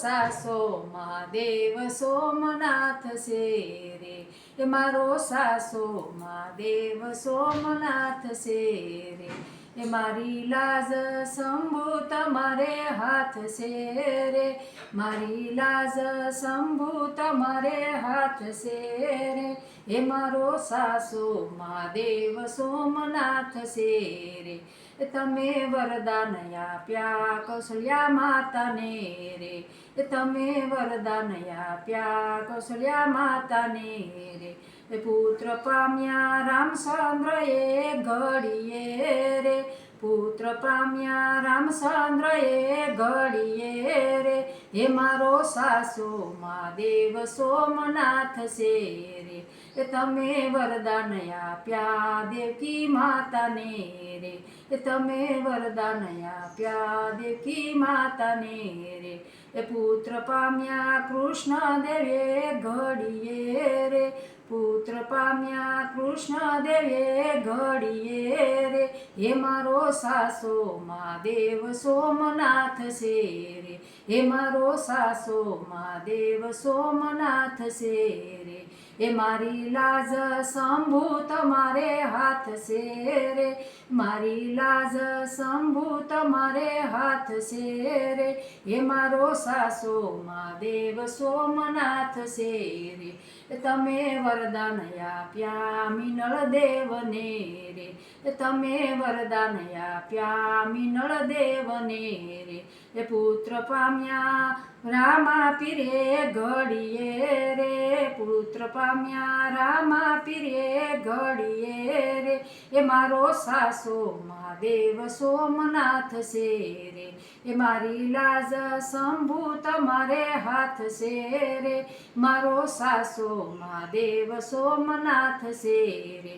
સાસો મહાદેવ સોમનાથ છે રે, એ મારો સાસો મહાદેવ સોમનાથ છે રે, એ મારી લાજ શંભુ તમારે હાથ છે રે, મારી લાજ શંભુ તમારે હાથ છે રે, એ મારો સાસો મહાદેવ સોમનાથ છે રે, તમે વરદાન આપ્યા કૌશલ્યા માતાને રે, તમે વરદાન આપ્યા કૌશલ્યા માતાને રે, પુત્ર પામ્યા રામચંદ્ર એ ઘડીએ રે, પુત્ર પામ્યા રામચંદ્ર એ ઘડીએ રે, હે મારો સાસો મહાદેવ સોમનાથ છે રે, તમે વરદાન આપ્યા દેવકી માતાને રે, તમે વરદાન આપ્યા દેવકી માતાને રે, પુત્ર પામ્યા કૃષ્ણ દેવે ઘડીએ રે, પુત્ર પામ્યા કૃષ્ણ દેવે ઘડીએ રે, હે મારો સાસો મહાદેવ સોમનાથ છે રે, હે મારો સાસો મહાદેવ સોમનાથ છે રે, એ મારી લાજ શંભુ તમારે હાથ છે રે, મારી લાજ શંભુ તમારે હાથ છે રે, એ મારો સાસો મહાદેવ સોમનાથ છે રે, તમે વરદાન આપ્યા મિનળ દેવને રે, તમે વરદાન આપ્યા મિનળ દેવને રે, એ પુત્ર પામ્યા રામા પીરે ઘડીએ રે, પુત્ર પામ્યા રામા પીરે ઘડીએ રે, એ મારો સાસો મહાદેવ સોમનાથ છે રે, એ મારી લાજ શંભુ તમારે હાથ છે રે, મારો સાસો મહાદેવ સોમનાથ છે રે,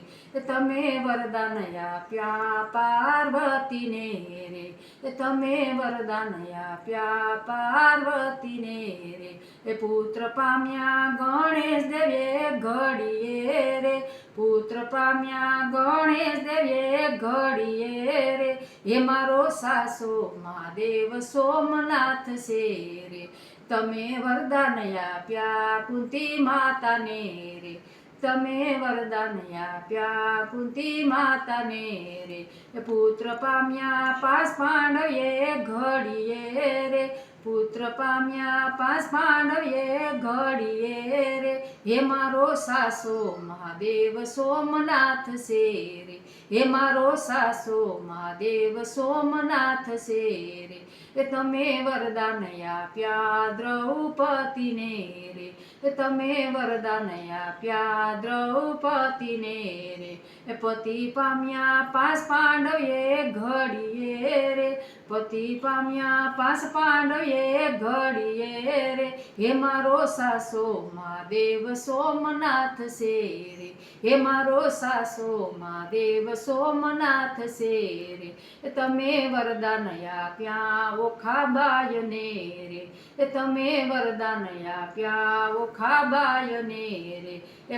તમે વરદાન આપ્યા પાર્વતીને રે, તમે વરદાન આપ્યા પાર્વતીને રે, એ પુત્ર પામ્યા ગણેશ દેવે ઘડીએ રે, પુત્ર પામ્યા ગણેશ દેવે ઘડીએ રે, હે મારો સાસો મહાદેવ સોમનાથ છે રે, તમે વરદાન આપ્યા કુંતી માતાને રે, તમે વરદાન આપ્યા કુંતી માતાને રે, પુત્ર પામ્યા પાંચ પાંડવે ઘડીએ રે, પુત્ર પામ્યા પાંચ પાંડવે ઘડીએ રે, હે મારો સાસો મહાદેવ સોમનાથ છે રે, હે મારો સાસો મહાદેવ સોમનાથ છે રે, તમે વરદાન આપ્યા દ્રૌપદીને રે, તમે વરદાન આપ્યા દ્રૌપદીને રે, પતિ પામ્યા પાંચ પાંડવે ઘડીએ રે, પતિ પામ્યા પાંચ પાંડવે ઘડીએ રે, હે મારો સાસો મહાદેવ સોમનાથ છે રે, હે મારો સાસો મહાદેવ સોમનાથ છે રે, તમે વરદાન આપ્યા ઓખાબાયને રે, તમે વરદાન આપ્યા ઓખાબાયને રે,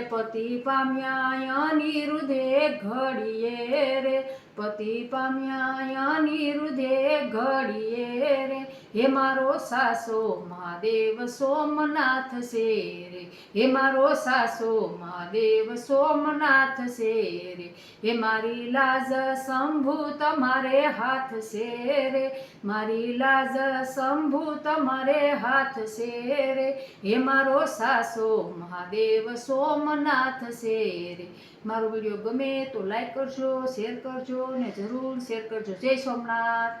પતિ પામ્યા અનિરુદ્ધે ઘડીએ રે, પતિ પામ્યા અનિરુદ્ધે ઘડીએ રે, હે મારો સાસો મહાદેવ સોમનાથ છે રે, હે મારો સાસો મહાદેવ સોમનાથ છે રે, હે મારી લાજ શંભુ તમારે હાથ છે રે, મારી લાજ શંભુ તમારે હાથ છે રે, હે મારો સાસો મહાદેવ સોમનાથ છે રે. મારો વિડીયો ગમે તો લાઈક કરજો, શેર કરજો ને જરૂર શેર કરજો. જય સોમનાથ.